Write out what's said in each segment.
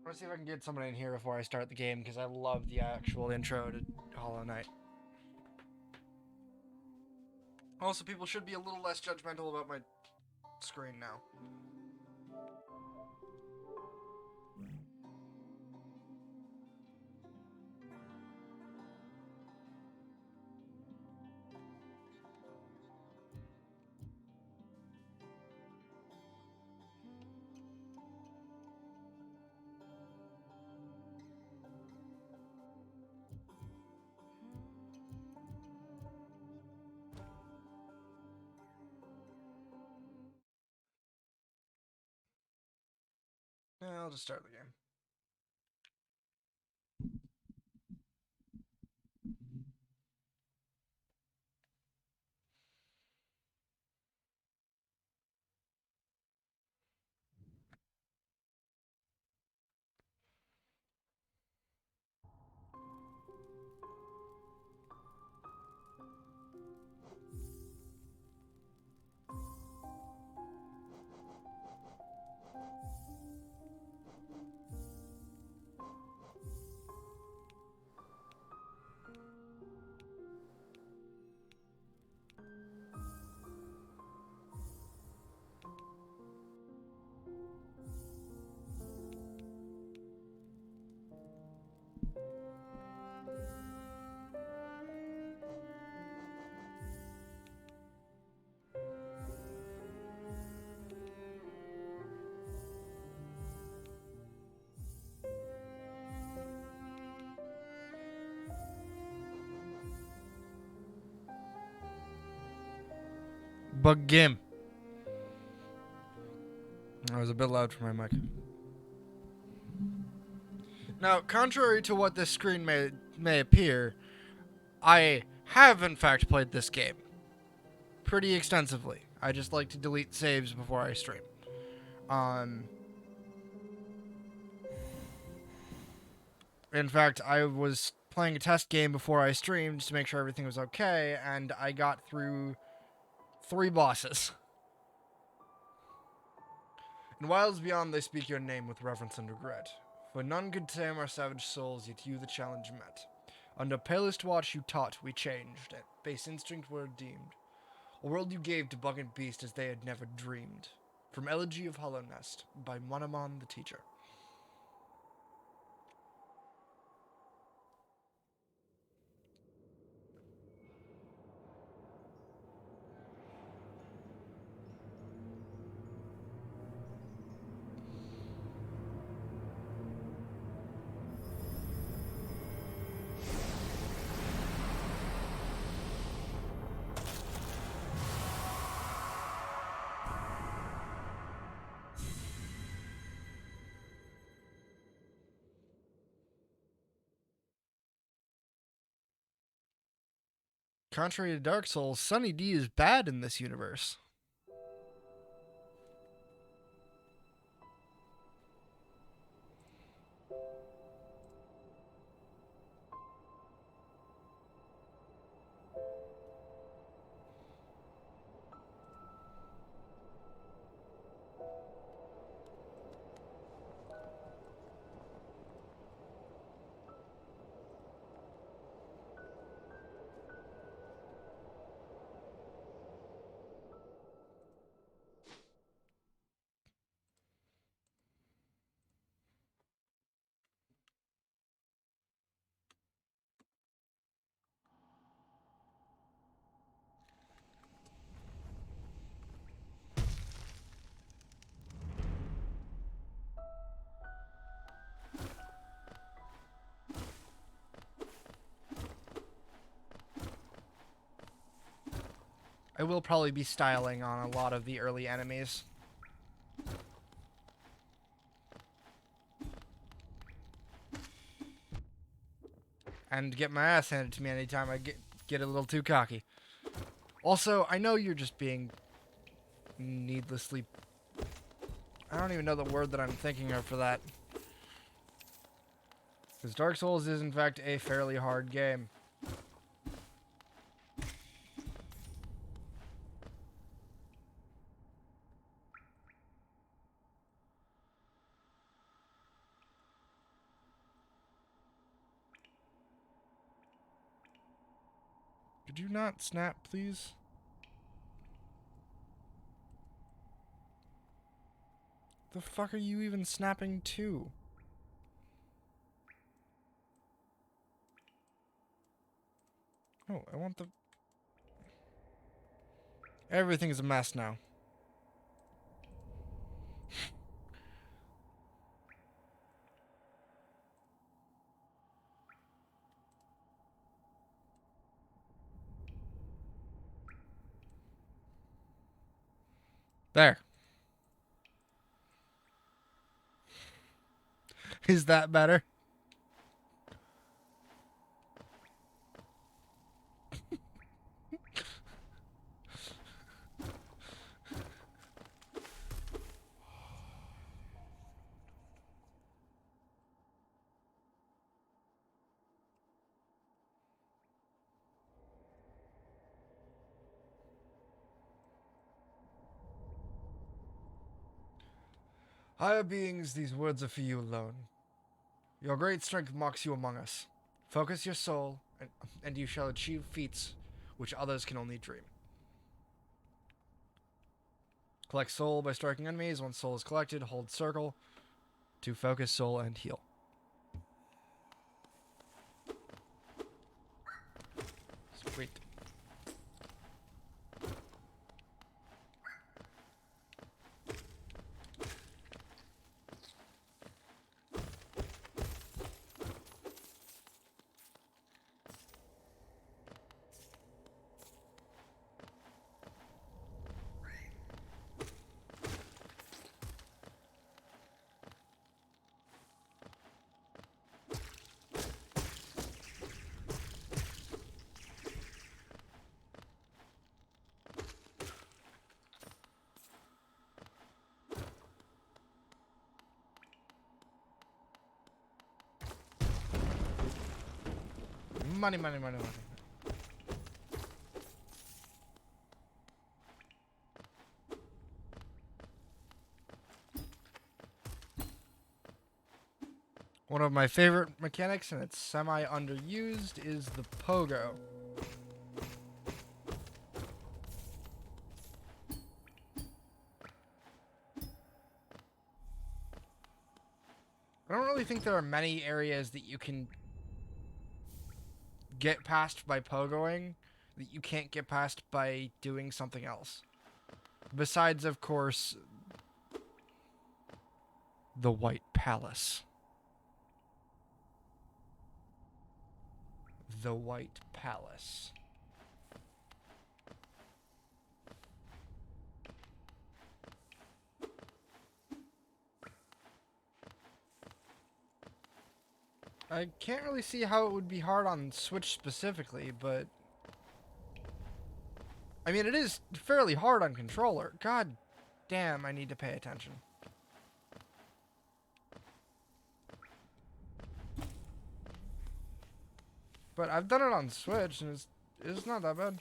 I want to see if I can get someone in here before I start the game because I love the actual intro to Hollow Knight. Also, people should be a little less judgmental about my screen now. Yeah, I'll just start the game. Bug game. That was a bit loud for my mic. Now, contrary to what this screen may appear, I have in fact played this game pretty extensively. I just like to delete saves before I stream. Um, in fact, I was playing a test game before I streamed to make sure everything was okay, and I got through 3 bosses. In wilds beyond they speak your name with reverence and regret. For none could tame our savage souls, yet you the challenge met. Under palest watch you taught, we changed, at base instinct were redeemed. A world you gave to bug and beast as they had never dreamed. From Elegy of Hollow Nest, by Monamon the Teacher. Contrary to Dark Souls, Sunny D is bad in this universe. I will probably be styling on a lot of the early enemies. And get my ass handed to me anytime I get a little too cocky. Also, I know you're just being needlessly... I don't even know the word that I'm thinking of for that. Because Dark Souls is, in fact, a fairly hard game. Could you not snap, please? The fuck are you even snapping to? Oh, I want the... Everything is a mess now. There. Is that better? Higher beings, these words are for you alone. Your great strength mocks you among us. Focus your soul, and you shall achieve feats which others can only dream. Collect soul by striking enemies. Once soul is collected, hold circle to focus soul and heal. Sweet. Money, money, money, money. One of my favorite mechanics, and it's semi-underused, is the pogo. I don't really think there are many areas that you can get past by pogoing that you can't get past by doing something else. Besides, of course, the White Palace. The White Palace. I can't really see how it would be hard on Switch specifically, but... I mean, it is fairly hard on controller. God damn, I need to pay attention. But I've done it on Switch, and it's not that bad.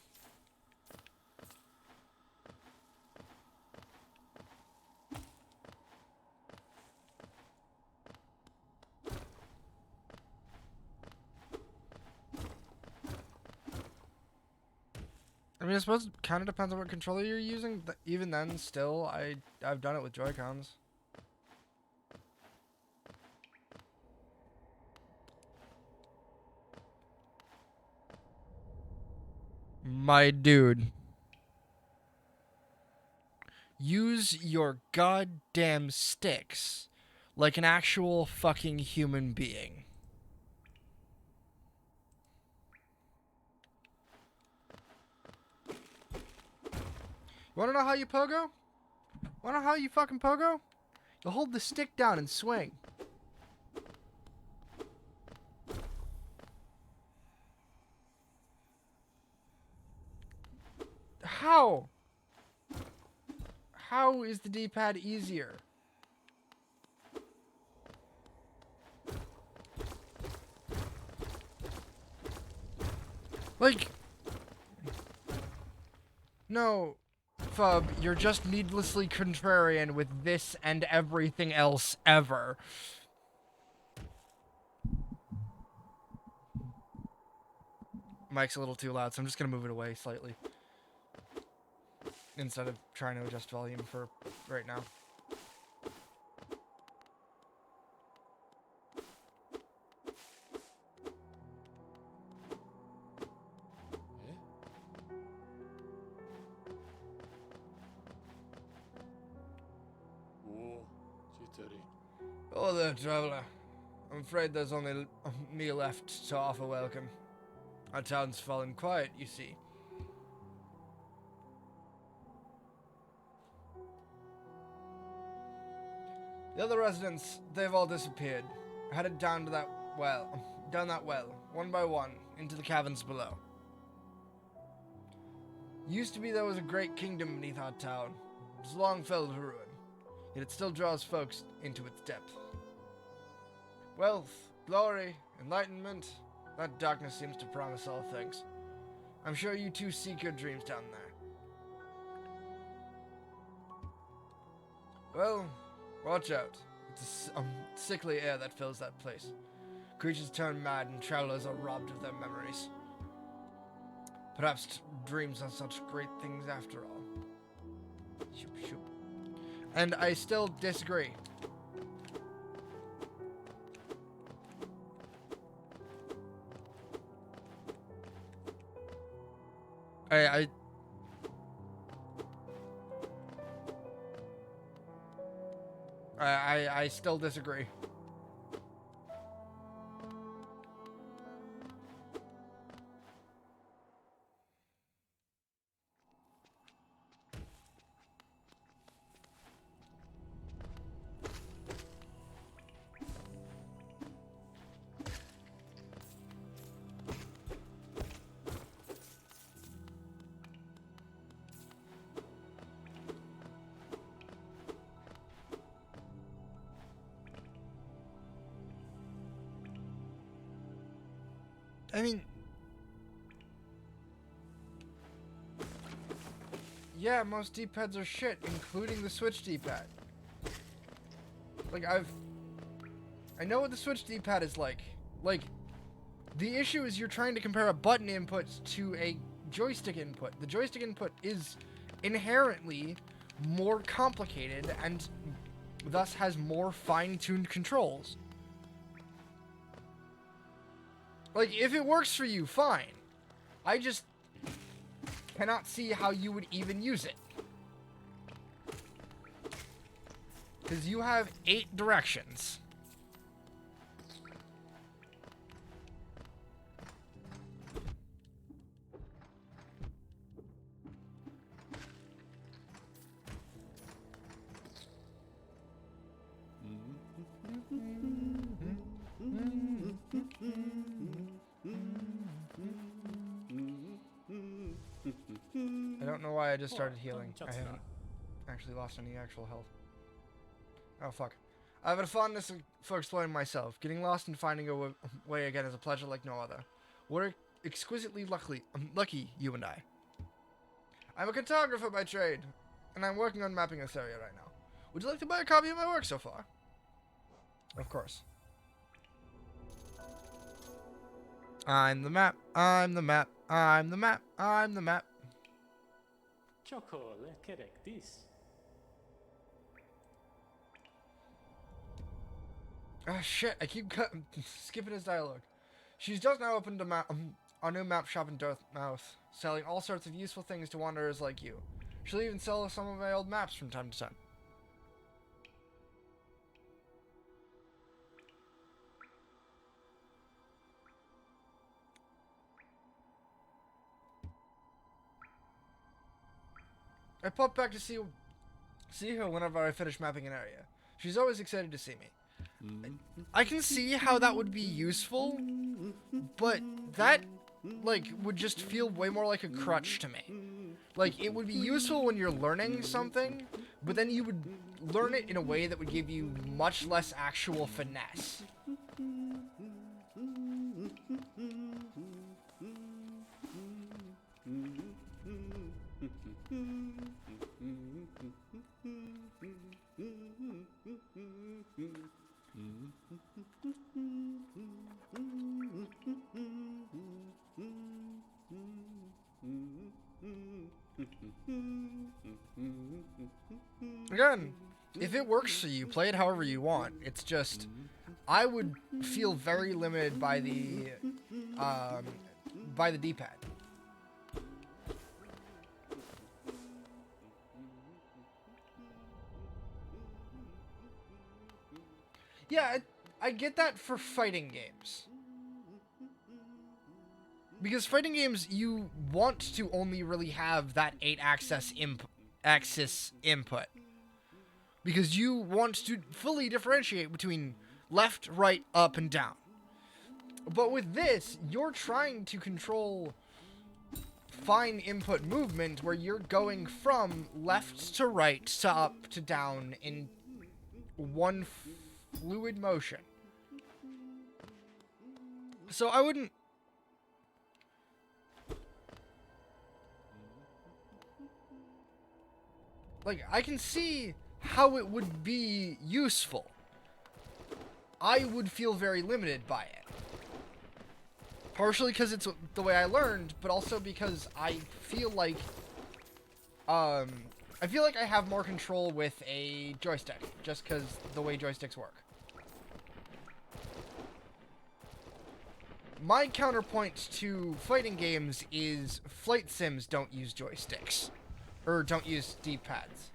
I mean, I suppose it kind of depends on what controller you're using. But even then, still, I've done it with Joy-Cons. My dude. Use your goddamn sticks like an actual fucking human being. You wanna know how you pogo? Wanna know how you fucking pogo? You hold the stick down and swing. How? How is the D-pad easier? Like... No, Fub, you're just needlessly contrarian with this and everything else ever. mic's a little too loud, so I'm just gonna move it away slightly instead of trying to adjust volume for right now. Oh there, traveler. I'm afraid there's only me left to offer welcome. Our town's fallen quiet, you see. The other residents, they've all disappeared. Headed down that well, one by one, into the caverns below. Used to be there was a great kingdom beneath our town. It's long fell to ruin, yet it still draws folks into its depth. Wealth, glory, enlightenment, that darkness seems to promise all things. I'm sure you too seek your dreams down there. Well, watch out. It's a sickly air that fills that place. Creatures turn mad and travelers are robbed of their memories. Perhaps dreams are such great things after all. Shoop, shoop. And I still disagree. I still disagree. I mean, yeah, most D-pads are shit, including the Switch D-pad. Like, I know what the Switch D-pad is like. Like, the issue is you're trying to compare a button input to a joystick input. The joystick input is inherently more complicated and thus has more fine-tuned controls. Like, if it works for you, fine. I just cannot see how you would even use it. Because you have 8 directions. I don't know why I just started healing. I haven't actually lost any actual health. Oh, fuck. I have a fondness for exploring myself. Getting lost and finding a way again is a pleasure like no other. We're exquisitely lucky, you and I. I'm a cartographer by trade, and I'm working on mapping this area right now. Would you like to buy a copy of my work so far? Of course. I'm the map. I'm the map. I'm the map. I'm the map. Ah, shit. I keep skipping his dialogue. She's just now opened a new map shop in Dartmouth, selling all sorts of useful things to wanderers like you. She'll even sell some of my old maps from time to time. I pop back to see her whenever I finish mapping an area. She's always excited to see me. I can see how that would be useful, but that, like, would just feel way more like a crutch to me. Like, it would be useful when you're learning something, but then you would learn it in a way that would give you much less actual finesse. Again, if it works for you, play it however you want. It's just, I would feel very limited by the D-pad. Yeah, I get that for fighting games. Because fighting games, you want to only really have that 8-axis input. Because you want to fully differentiate between left, right, up, and down. But with this, you're trying to control fine input movement where you're going from left to right to up to down in one fluid motion. So I wouldn't... Like, I can see how it would be useful. I would feel very limited by it. Partially because it's the way I learned, but also because I feel like I have more control with a joystick, just because the way joysticks work. My counterpoint to fighting games is flight sims don't use joysticks, or don't use D-pads.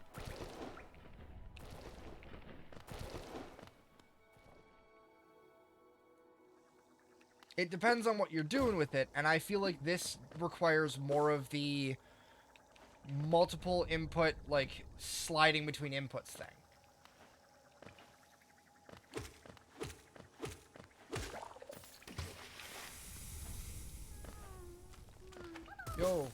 It depends on what you're doing with it, and I feel like this requires more of the multiple input, like, sliding between inputs thing. Yo.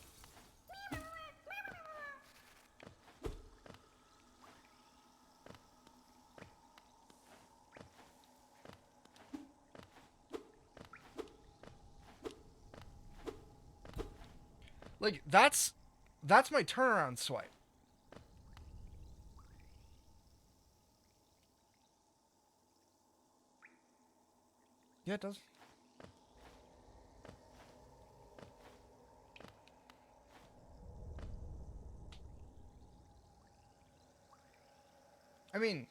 Like, that's my turnaround swipe. Yeah, it does. I mean...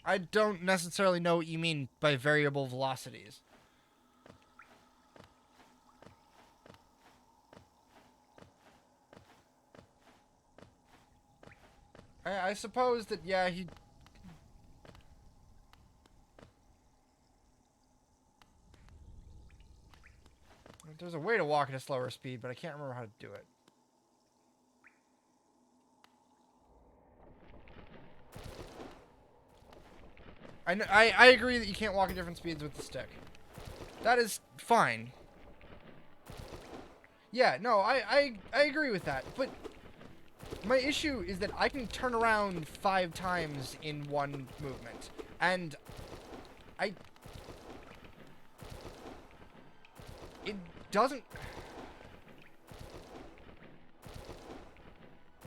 I don't necessarily know what you mean by variable velocities. I suppose that, yeah, he... There's a way to walk at a slower speed, but I can't remember how to do it. I agree that you can't walk at different speeds with the stick. That is fine. Yeah, no, I agree with that, but my issue is that I can turn around 5 times in one movement, and it doesn't...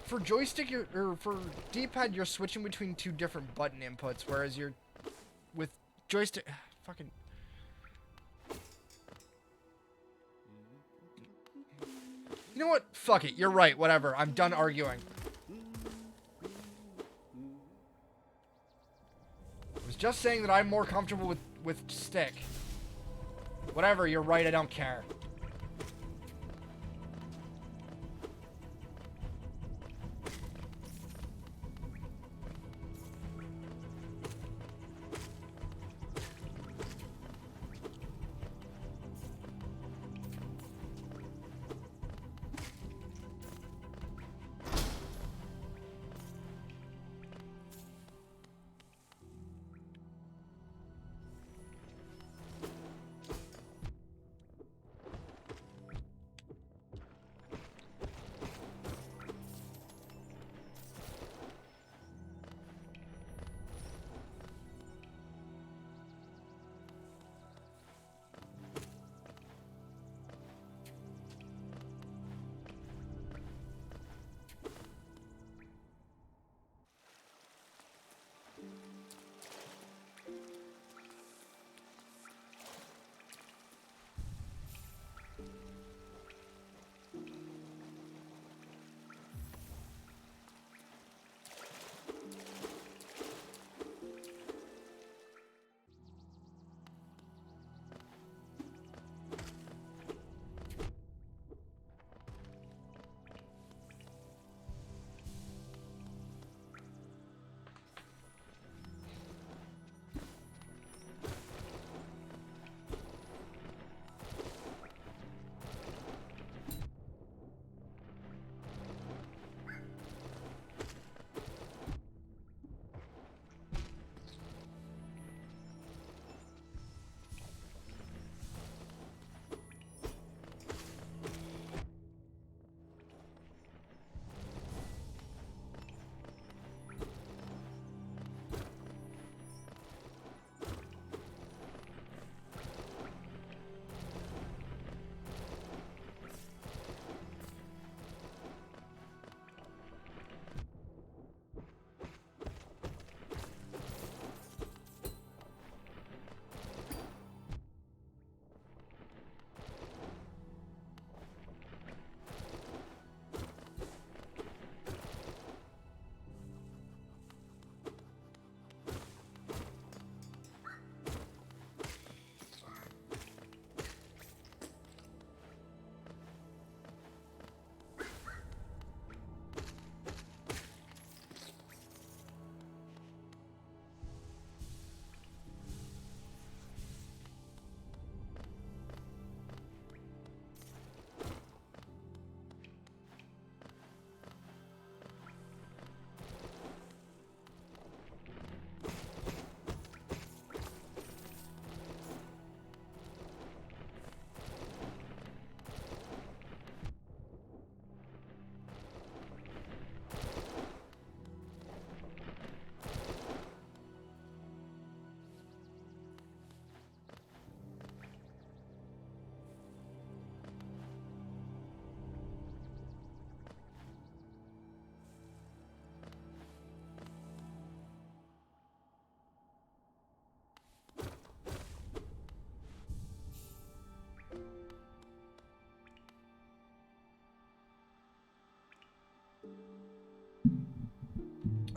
For joystick, or for D-pad, you're switching between 2 different button inputs, whereas you're... With joystick... Fucking... You know what? Fuck it. You're right. Whatever. I'm done arguing. I was just saying that I'm more comfortable with stick. Whatever. You're right. I don't care.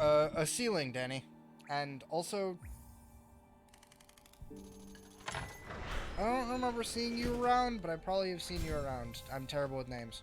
A ceiling, Danny. And also, I don't remember seeing you around, but I probably have seen you around. I'm terrible with names.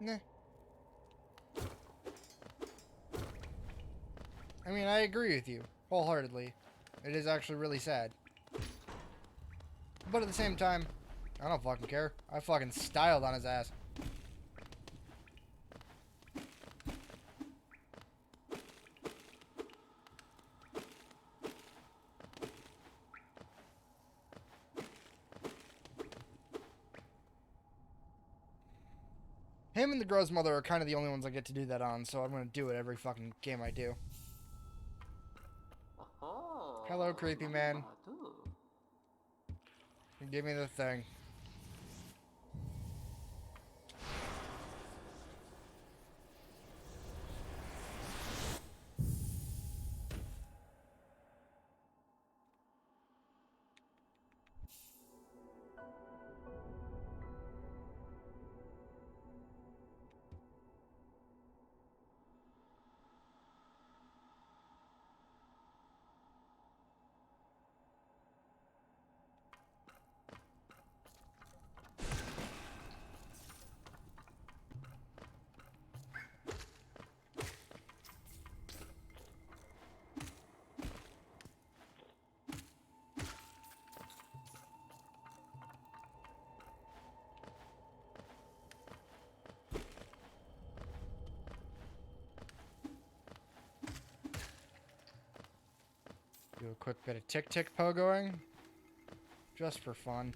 Nah. I mean, I agree with you wholeheartedly. It is actually really sad. But at the same time, I don't fucking care. I fucking styled on his ass. Him and the girl's mother are kind of the only ones I get to do that on, so I'm gonna do it every fucking game I do. Hello, creepy man. Give me the thing. Do a quick bit of tick-tick pogoing. Just for fun.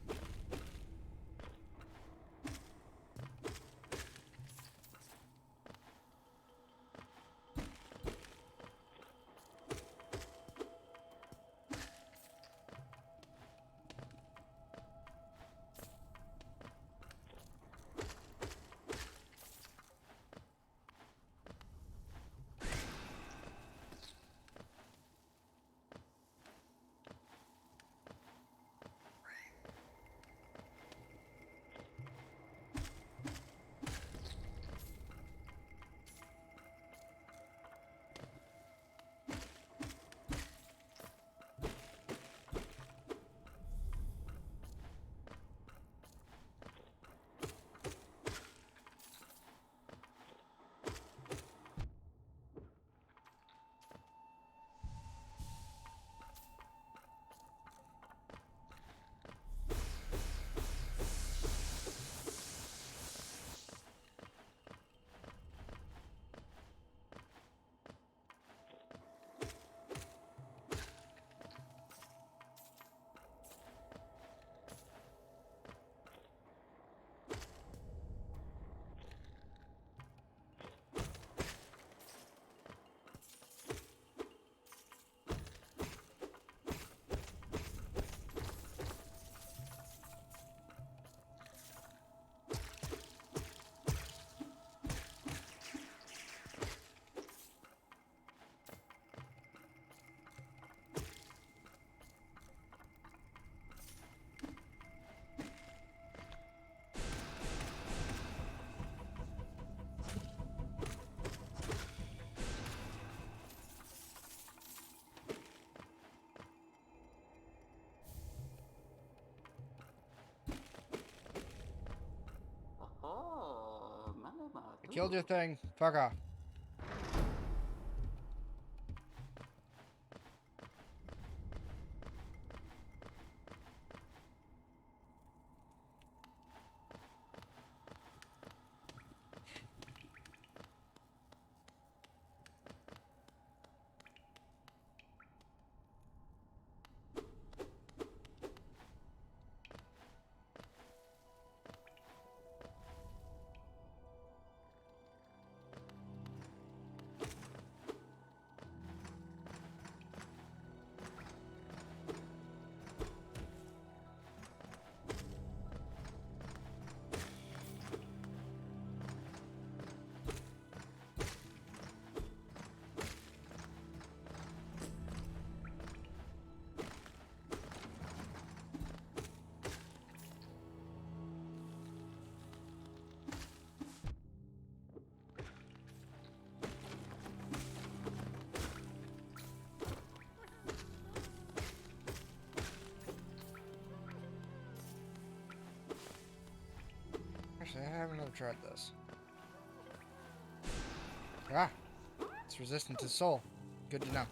I killed your thing. Fuck off. Actually, I haven't ever tried this. Ah! It's resistant to soul. Good to know.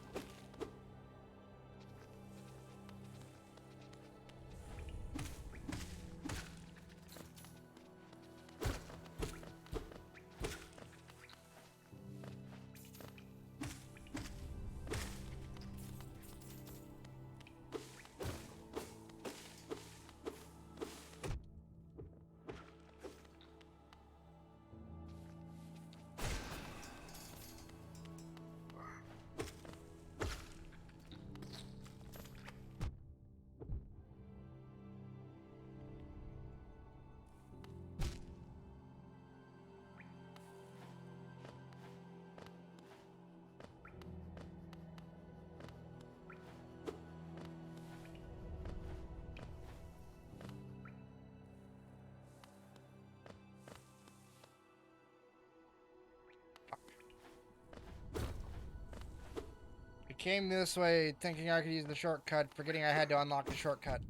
I came this way thinking I could use the shortcut, forgetting I had to unlock the shortcut.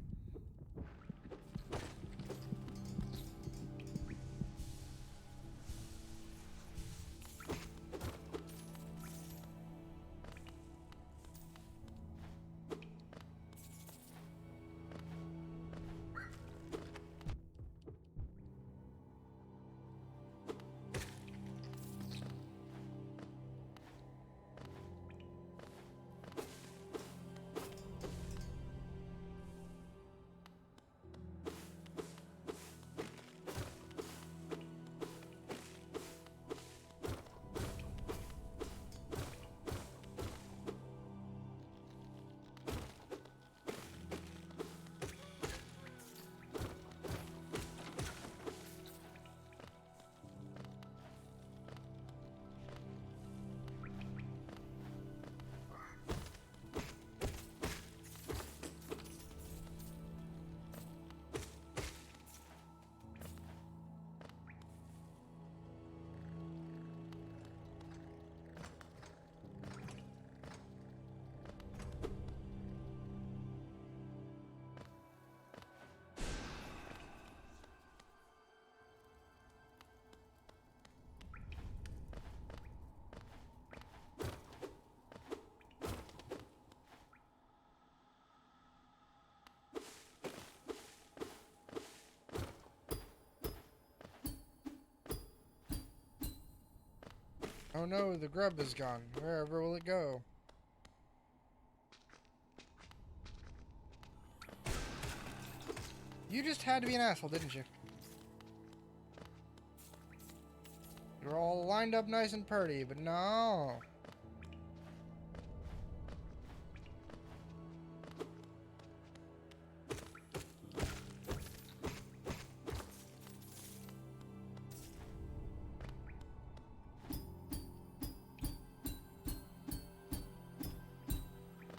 Oh no, the grub is gone. Wherever will it go? You just had to be an asshole, didn't you? You're all lined up nice and pretty, but no.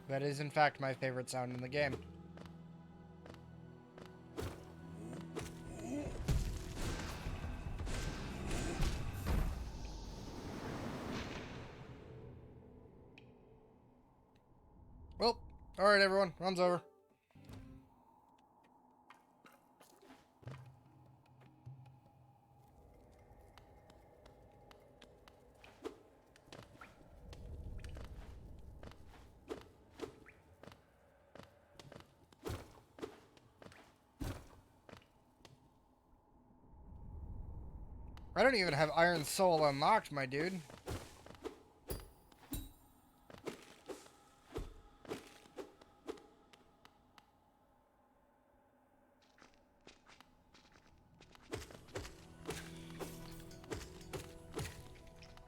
That is, in fact, my favorite sound in the game. Well, alright everyone, run's over. I don't even have Iron Soul unlocked, my dude.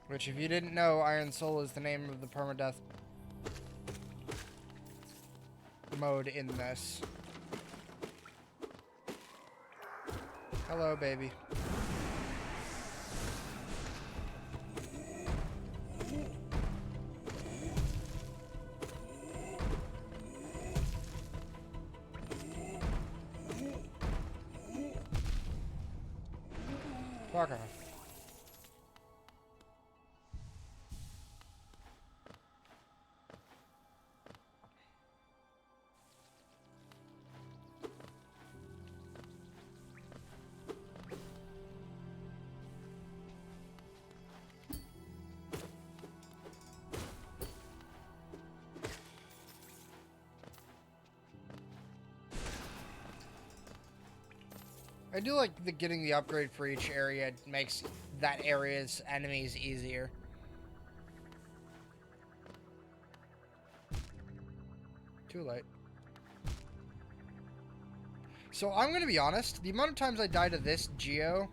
Which, if you didn't know, Iron Soul is the name of the permadeath mode in this. Hello, baby. Fuck off. I do like getting the upgrade for each area. It makes that area's enemies easier. Too late. So I'm gonna be honest, the amount of times I die to this Geo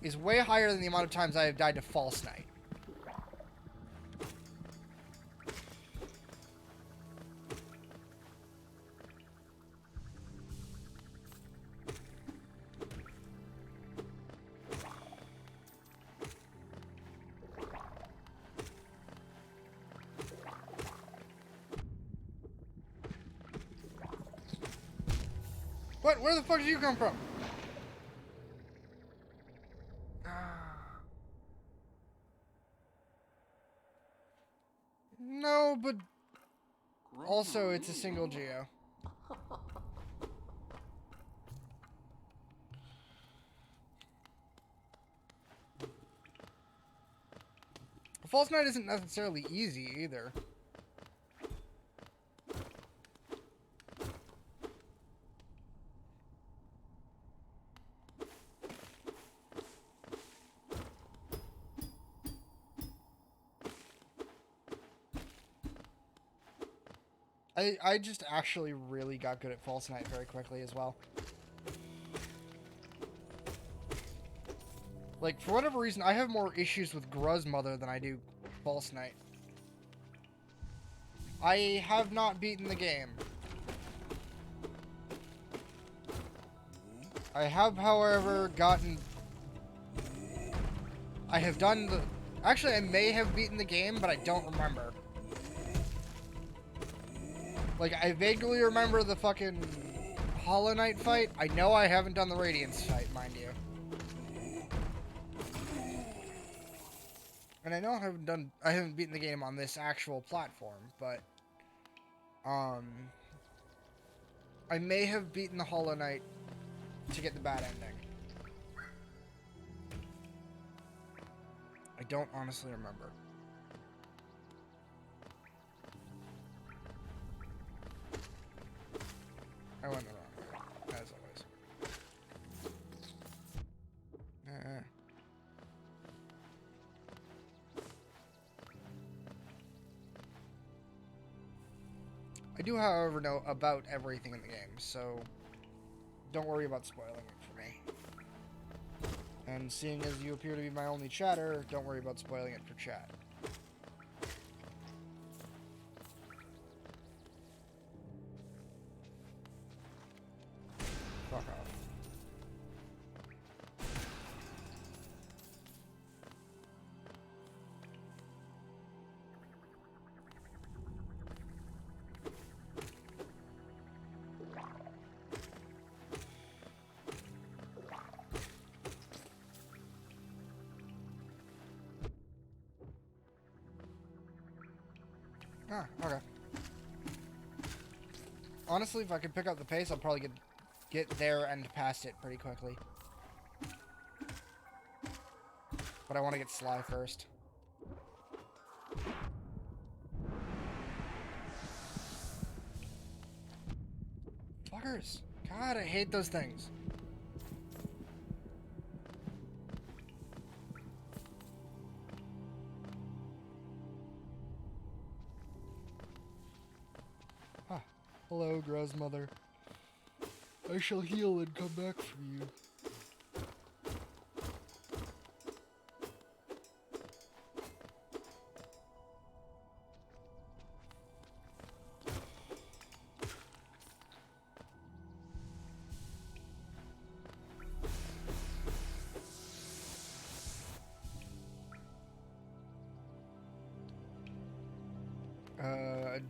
is way higher than the amount of times I have died to False Knight. What? Where the fuck did you come from? No, but also it's a single Geo. False Knight isn't necessarily easy either. I just actually really got good at False Knight very quickly as well. Like, for whatever reason, I have more issues with Gruz Mother than I do False Knight. I have not beaten the game. I have, however, gotten... I have done the... Actually, I may have beaten the game, but I don't remember. Like, I vaguely remember the fucking Hollow Knight fight. I know I haven't done the Radiance fight, mind you. And I know I haven't beaten the game on this actual platform, but I may have beaten the Hollow Knight to get the bad ending. I don't honestly remember. I went the wrong way, as always. I do, however, know about everything in the game, so don't worry about spoiling it for me. And seeing as you appear to be my only chatter, don't worry about spoiling it for chat. Fuck off. Ah, okay. Honestly, if I could pick up the pace, I'll probably get there and past it pretty quickly. But I want to get Sly first. Fuckers. God, I hate those things. Ah. Hello, Grozmother. I shall heal and come back for you.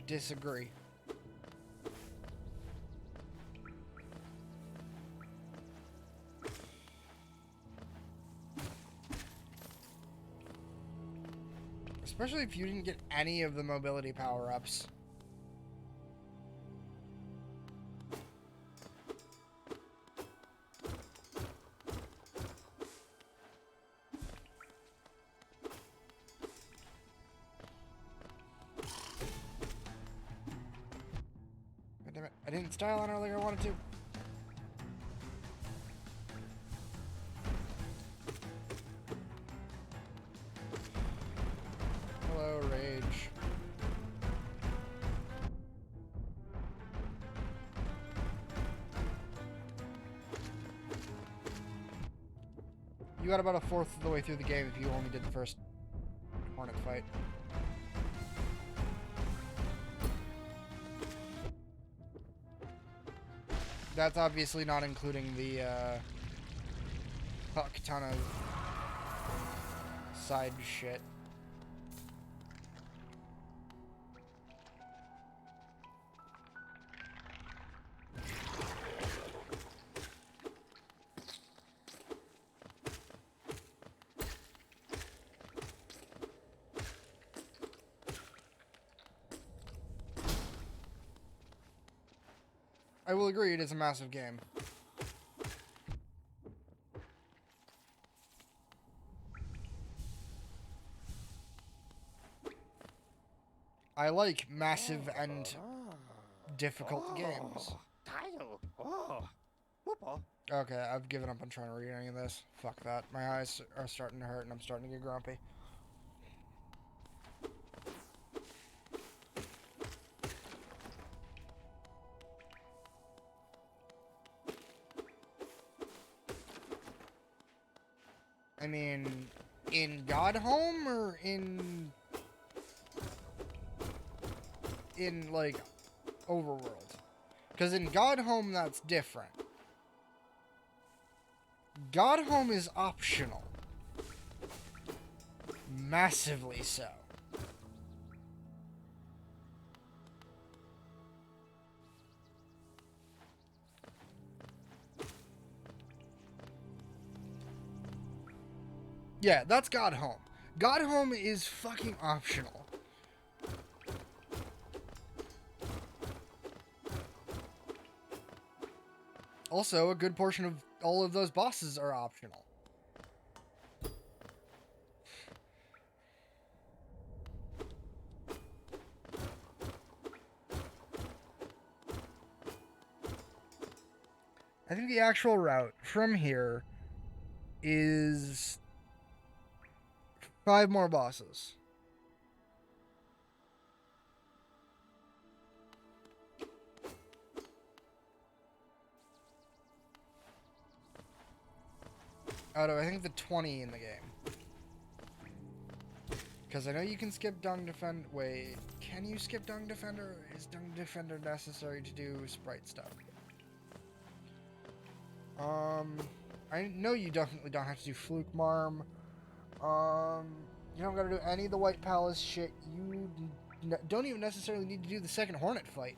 Disagree. Especially if you didn't get any of the mobility power-ups. God damn it. I didn't style on her like I wanted to. Hello, Rage. You got about a fourth of the way through the game if you only did the first Hornet fight. That's obviously not including the fuck ton of side shit. I will agree, it is a massive game. I like massive and difficult games. Okay, I've given up on trying to read any of this. Fuck that. My eyes are starting to hurt and I'm starting to get grumpy. I mean, in Godhome or in like, Overworld? Because in Godhome, that's different. Godhome is optional. Massively so. Yeah, that's Godhome. Godhome is fucking optional. Also, a good portion of all of those bosses are optional. I think the actual route from here is 5 more bosses. out of, I think, the 20 in the game. Because I know you can skip Dung Defend. Wait, can you skip Dung Defender? Is Dung Defender necessary to do sprite stuff? I know you definitely don't have to do Fluke Marm. You don't gotta do any of the White Palace shit. You don't even necessarily need to do the second Hornet fight.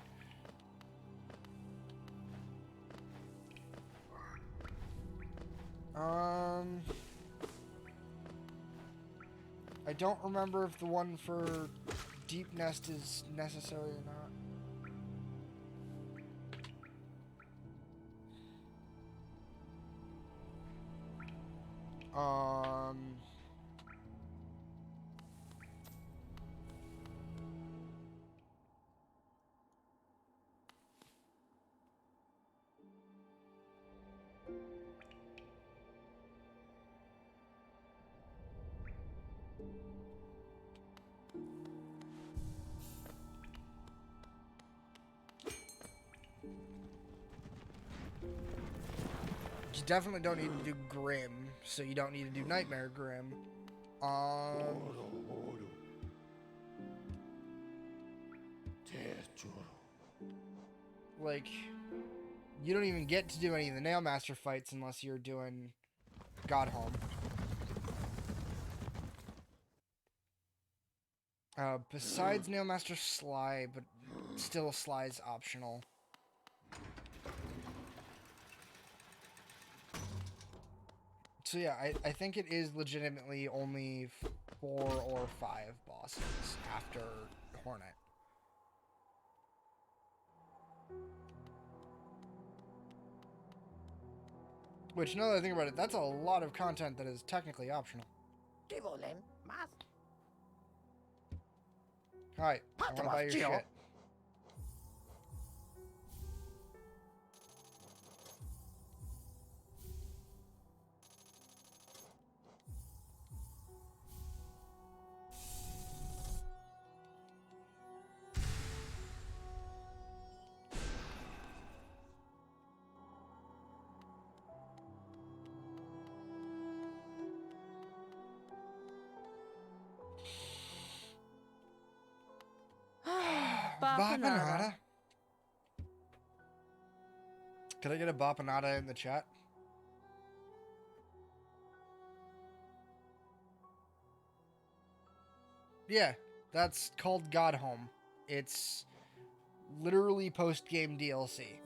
I don't remember if the one for Deep Nest is necessary or not. You definitely don't need to do Grim, so you don't need to do Nightmare Grim. Like, you don't even get to do any of the Nailmaster fights unless you're doing Godhome. Besides Nailmaster Sly, but still Sly's optional. So yeah, I think it is legitimately only 4 or 5 bosses after Hornet. Which, now that I think about it, that's a lot of content that is technically optional. Alright, I wanna buy your shit. Bapanada. Could I get a Bapanada in the chat? Yeah, that's called Godhome. It's literally post-game DLC.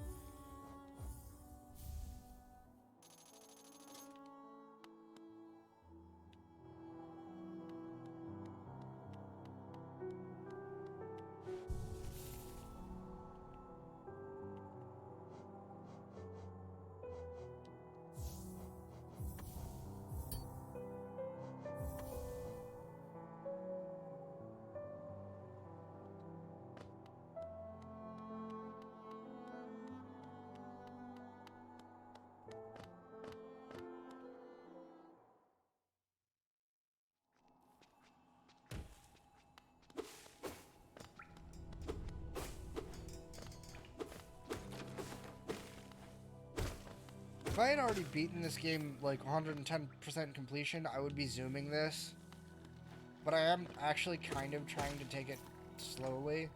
If I had already beaten this game like 110% completion, I would be zooming this. But I am actually kind of trying to take it slowly.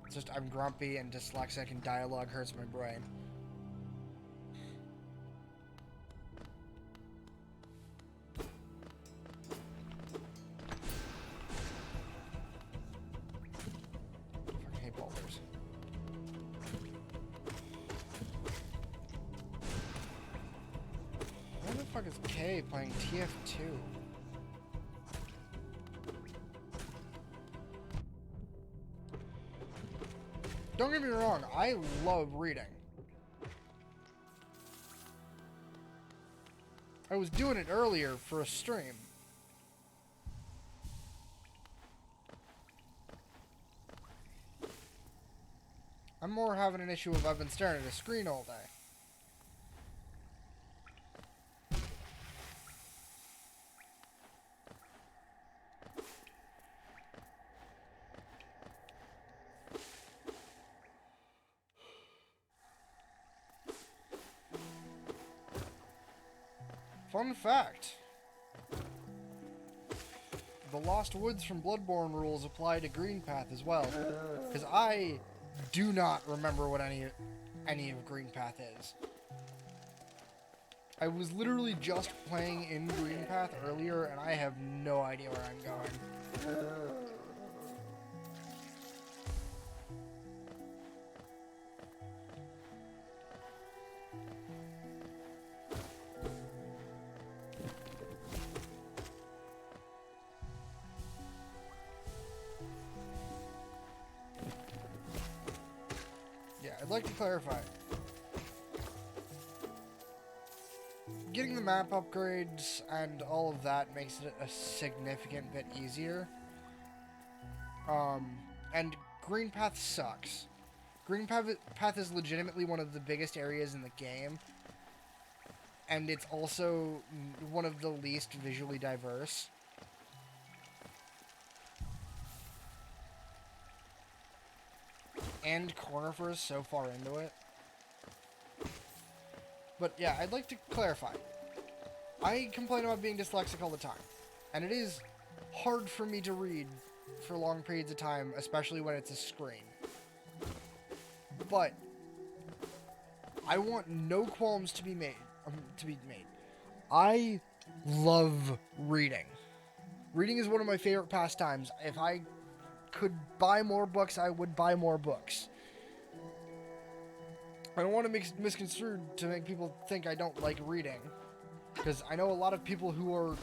It's just I'm grumpy and dyslexic and dialogue hurts my brain. Fucking hate boulders. Where the fuck is Kay playing TF2? Don't get me wrong, I love reading. I was doing it earlier for a stream. I'm more having an issue of I've been staring at a screen all day. Fun fact. The Lost Woods from Bloodborne rules apply to Green Path as well. Because I do not remember what any of Green Path is. I was literally just playing in Green Path earlier, and I have no idea where I'm going. Yeah, I'd like to clarify. Getting the map upgrades and all of that makes it a significant bit easier. And Green Path sucks. Green Path is legitimately one of the biggest areas in the game. And it's also one of the least visually diverse. And Cornifer is so far into it. But yeah, I'd like to clarify. I complain about being dyslexic all the time. And it is hard for me to read for long periods of time, especially when it's a screen. But I want no qualms to be made. I love reading. Reading is one of my favorite pastimes. If I could buy more books, I would buy more books. I don't want to make misconstrued to make people think I don't like reading, because I know a lot of people who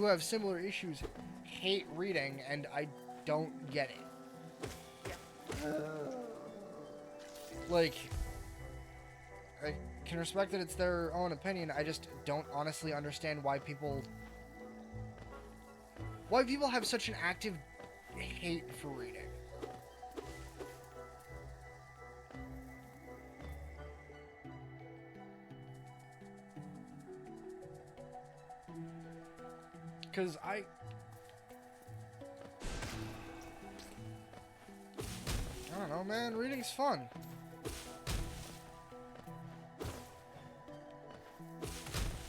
have similar issues hate reading, and I don't get it. Like, I can respect that it's their own opinion. I just don't honestly understand why people have such an active hate for reading. Because I don't know, man. Reading's fun.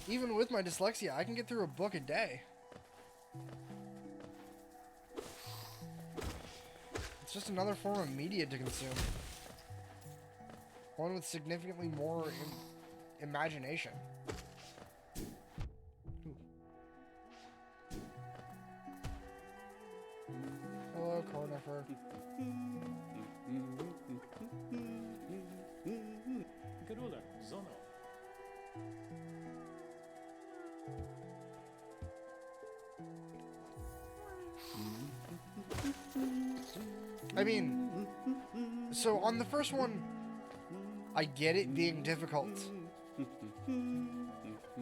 Even with my dyslexia, I can get through a book a day. It's just another form of media to consume. One with significantly more imagination. Hello, Cornifer. Garula, Zono. I mean, so on the first one, I get it being difficult.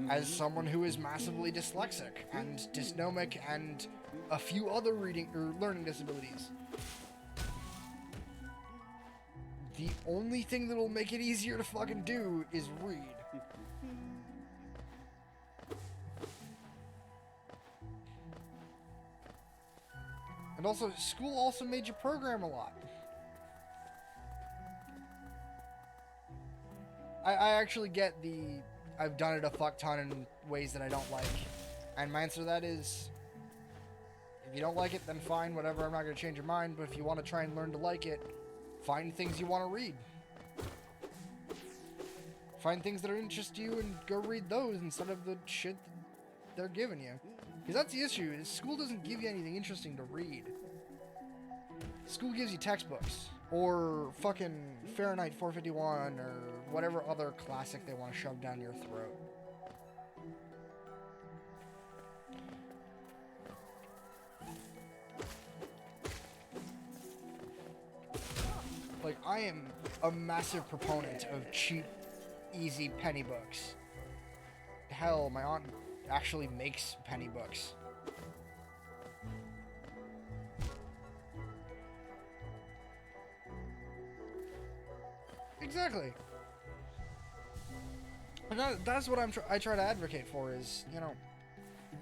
As someone who is massively dyslexic and dysnomic and a few other reading or learning disabilities. The only thing that'll make it easier to fucking do is read. And also, school also made you program a lot. I actually get I've done it a fuck ton in ways that I don't like. And my answer to that is, if you don't like it, then fine, whatever, I'm not going to change your mind. But if you want to try and learn to like it, find things you want to read. Find things that interest you and go read those instead of the shit that they're giving you. Because that's the issue, is school doesn't give you anything interesting to read. School gives you textbooks, or fucking Fahrenheit 451, or whatever other classic they want to shove down your throat. Like, I am a massive proponent of cheap, easy penny books. Hell, my aunt actually makes penny books. Exactly. And that's what I try to advocate for is, you know,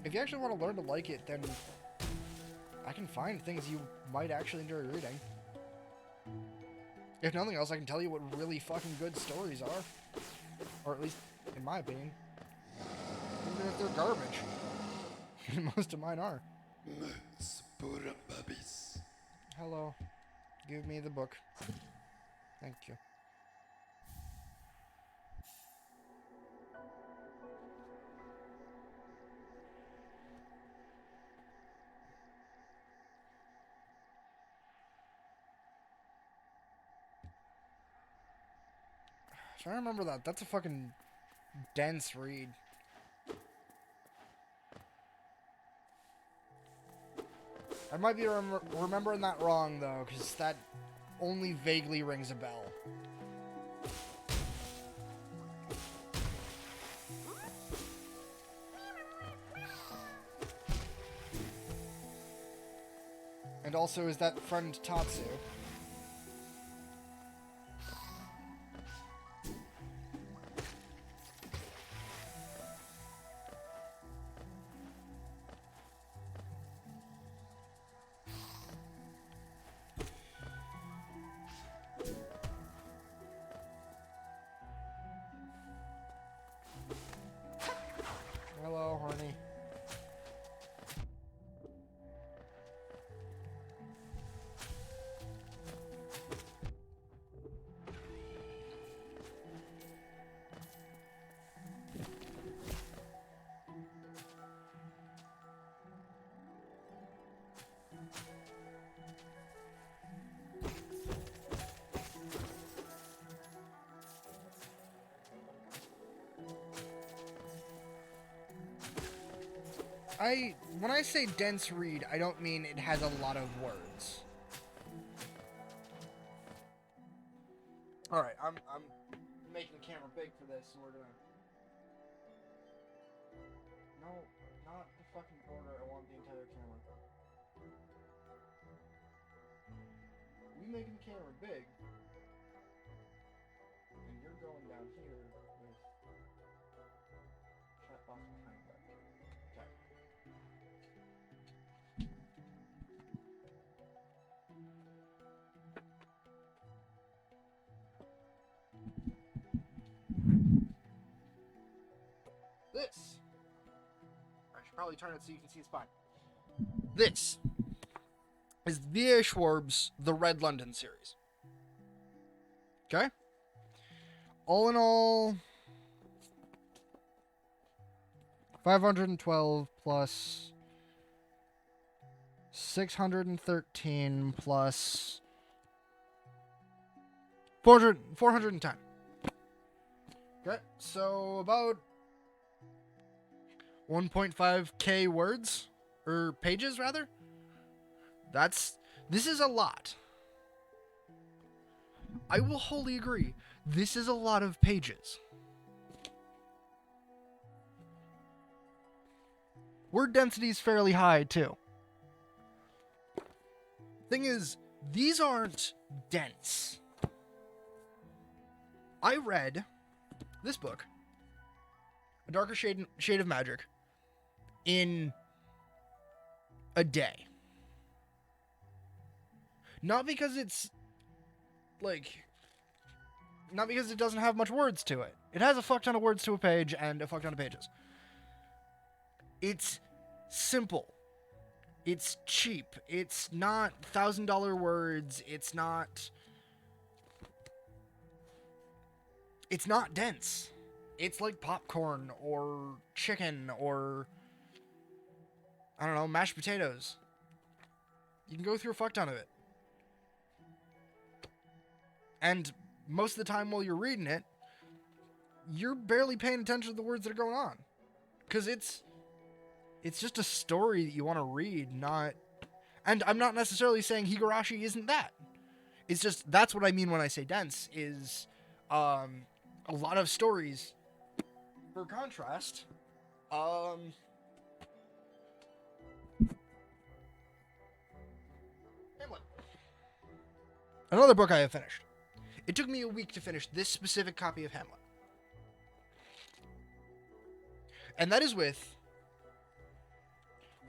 if you actually want to learn to like it, then I can find things you might actually enjoy reading. If nothing else, I can tell you what really fucking good stories are. Or at least, in my opinion. even if they're garbage. Most of mine are. Hello. Give me the book. Thank you. So I remember that. That's a fucking dense read. I might be remembering that wrong, though, because that only vaguely rings a bell. And also, is that friend Tatsu? Hello, honey. When I say dense read, I don't mean it has a lot of words. Alright, I'm making the camera big for this, so we're gonna... No, not the fucking border, I want the entire camera. We making the camera big, and you're going down here with... Shut off behind that. Okay. This! I should probably turn it so you can see his spine. This is V.A. Schwab's The Red London series. Okay? All in all, 512 plus 613 plus 410. Okay, so about 1.5k words, or pages rather. This is a lot. I will wholly agree. This is a lot of pages. Word density is fairly high too. Thing is, these aren't dense. I read this book, A Darker Shade of Magic, in a day. Not because it's, not because it doesn't have much words to it. It has a fuck ton of words to a page and a fuck ton of pages. It's simple. It's cheap. It's not $1,000 words. It's not dense. It's like popcorn or chicken or, I don't know, mashed potatoes. You can go through a fuck ton of it. And most of the time while you're reading it, you're barely paying attention to the words that are going on. Because it's just a story that you want to read, not... And I'm not necessarily saying Higurashi isn't that. It's just, that's what I mean when I say dense, is a lot of stories. For contrast, Hamlet. Another book I have finished. It took me a week to finish this specific copy of Hamlet. And that is with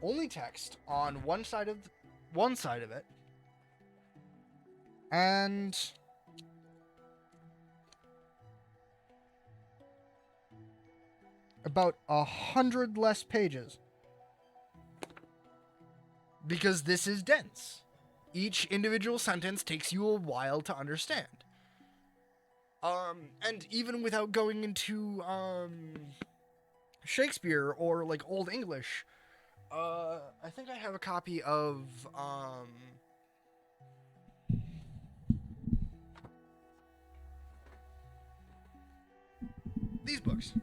only text on one side of it, and about 100 less pages. Because this is dense. Each individual sentence takes you a while to understand. And even without going into, Shakespeare or, like, Old English, I think I have a copy of, these books.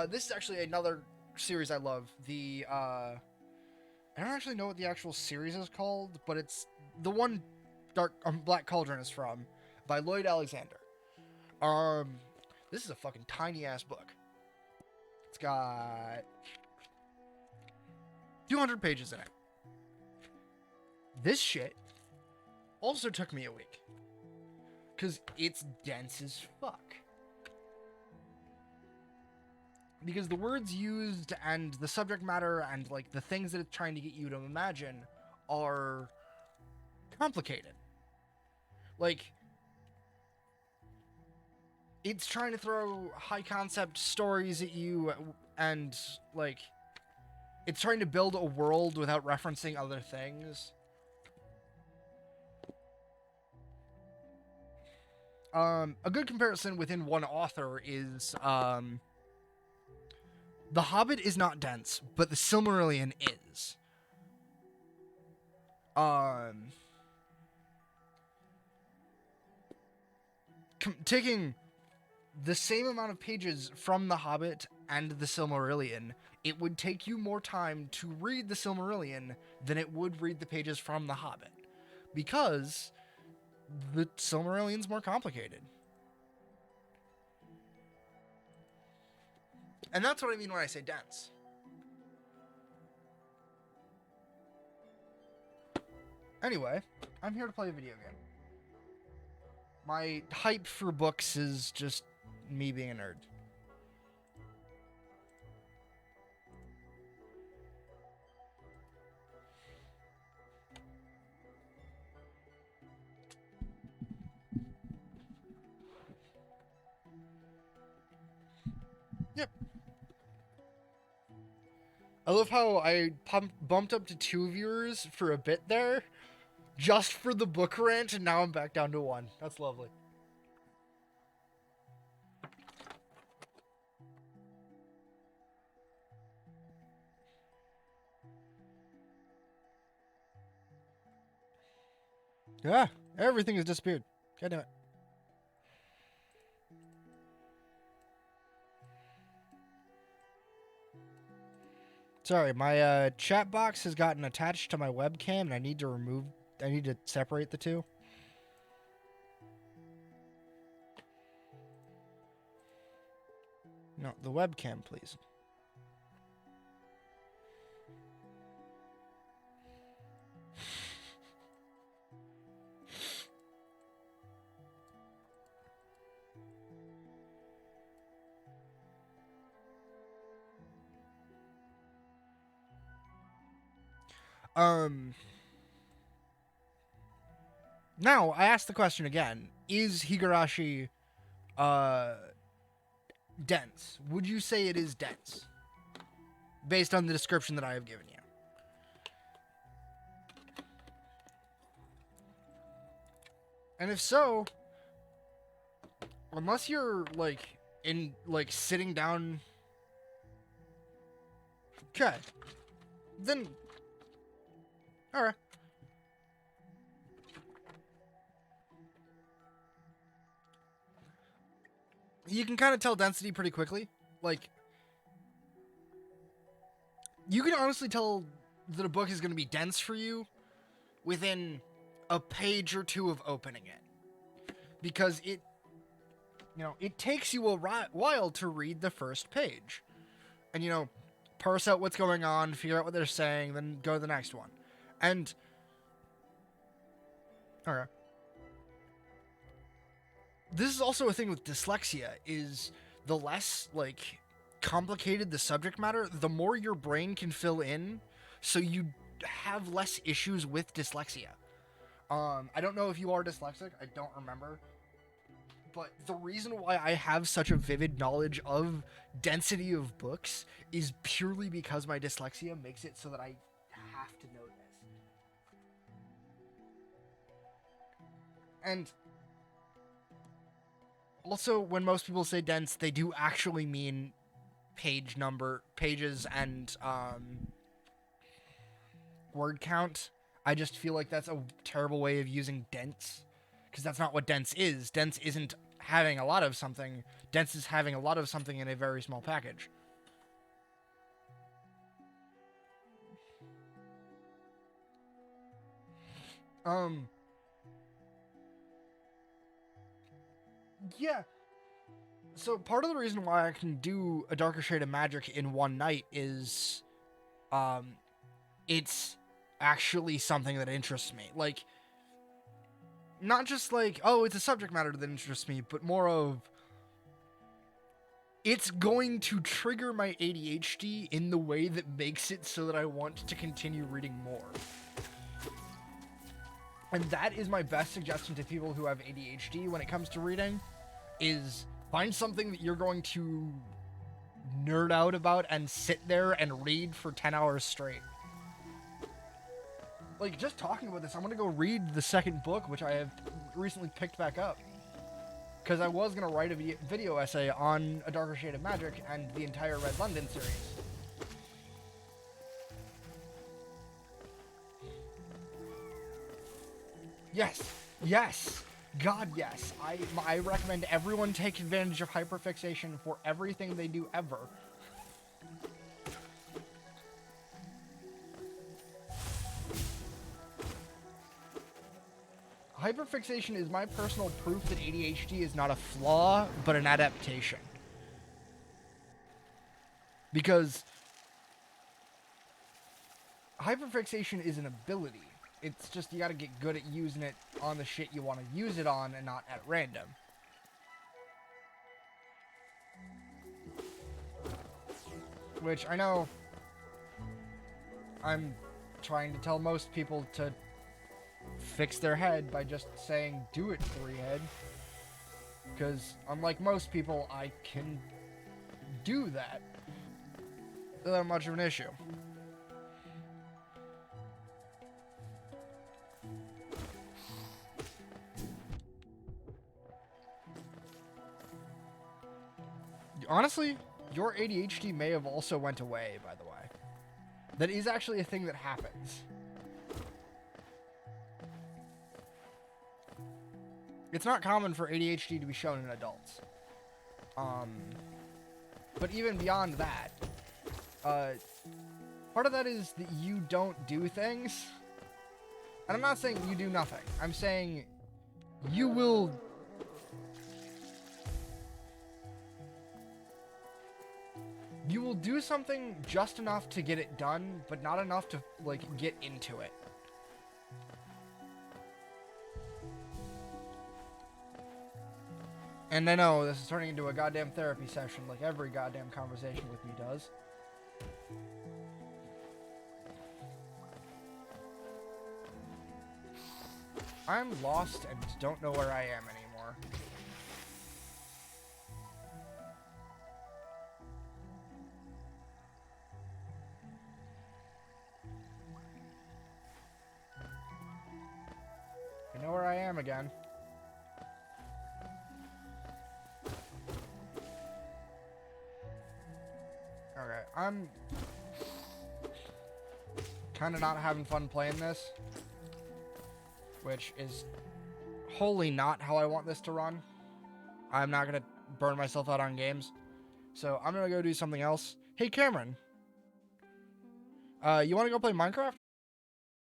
This is actually another series I love. I don't actually know what the actual series is called, but it's the one Black Cauldron is from, by Lloyd Alexander. This is a fucking tiny ass book. It's got 200 pages in it. This shit also took me a week, because it's dense as fuck. Because the words used and the subject matter and, like, the things that it's trying to get you to imagine are complicated. Like, it's trying to throw high concept stories at you, and, like, it's trying to build a world without referencing other things. A good comparison within one author is, The Hobbit is not dense, but the Silmarillion is. Taking the same amount of pages from The Hobbit and the Silmarillion, it would take you more time to read the Silmarillion than it would read the pages from The Hobbit. Because the Silmarillion's more complicated. And that's what I mean when I say dense. Anyway, I'm here to play a video game. My hype for books is just me being a nerd. Yep. I love how I bumped up to 2 viewers for a bit there, just for the book rant, and now I'm back down to 1. That's lovely. Yeah, everything has disappeared. God damn it. Sorry, my chat box has gotten attached to my webcam, and I need to separate the two. No, the webcam, please. Now, I ask the question again. Is Higurashi, dense? Would you say it is dense? Based on the description that I have given you. And if so, unless you're, sitting down... Okay. Then... Alright. You can kind of tell density pretty quickly. Like, you can honestly tell that a book is going to be dense for you within a page or two of opening it. Because it takes you a while to read the first page. And, parse out what's going on, figure out what they're saying, then go to the next one. And... Alright. This is also a thing with dyslexia, is the less, complicated the subject matter, the more your brain can fill in, so you have less issues with dyslexia. I don't know if you are dyslexic, I don't remember. but the reason why I have such a vivid knowledge of density of books is purely because my dyslexia makes it so that I have to know this. And also, when most people say dense, they do actually mean pages, and word count. I just feel like that's a terrible way of using dense, because that's not what dense is. Dense isn't having a lot of something. Dense is having a lot of something in a very small package. Yeah. So part of the reason why I can do A Darker Shade of Magic in one night is, it's actually something that interests me. Like, not just like, oh, it's a subject matter that interests me, but more of, it's going to trigger my ADHD in the way that makes it so that I want to continue reading more. And that is my best suggestion to people who have ADHD when it comes to reading, is find something that you're going to nerd out about and sit there and read for 10 hours straight. Like, just talking about this, I'm going to go read the second book, which I have recently picked back up. Because I was going to write a video essay on A Darker Shade of Magic and the entire Red London series. Yes! Yes! God, yes. I recommend everyone take advantage of hyperfixation for everything they do ever. Hyperfixation is my personal proof that ADHD is not a flaw, but an adaptation. Because hyperfixation is an ability. It's just you gotta get good at using it on the shit you want to use it on and not at random. Which I know I'm trying to tell most people to fix their head by just saying, do it, 3-head. Because unlike most people, I can do that without much of an issue. Honestly, your ADHD may have also went away, by the way. That is actually a thing that happens. It's not common for ADHD to be shown in adults. But even beyond that, part of that is that you don't do things. And I'm not saying you do nothing. I'm saying you will... You will do something just enough to get it done, but not enough to, like, get into it. And I know this is turning into a goddamn therapy session, like every goddamn conversation with me does. I'm lost and don't know where I am anymore. I know where I am again. Okay, I'm kind of not having fun playing this, which is wholly not how I want this to run. I'm not gonna burn myself out on games, so I'm gonna go do something else. Hey, Cameron, you want to go play Minecraft?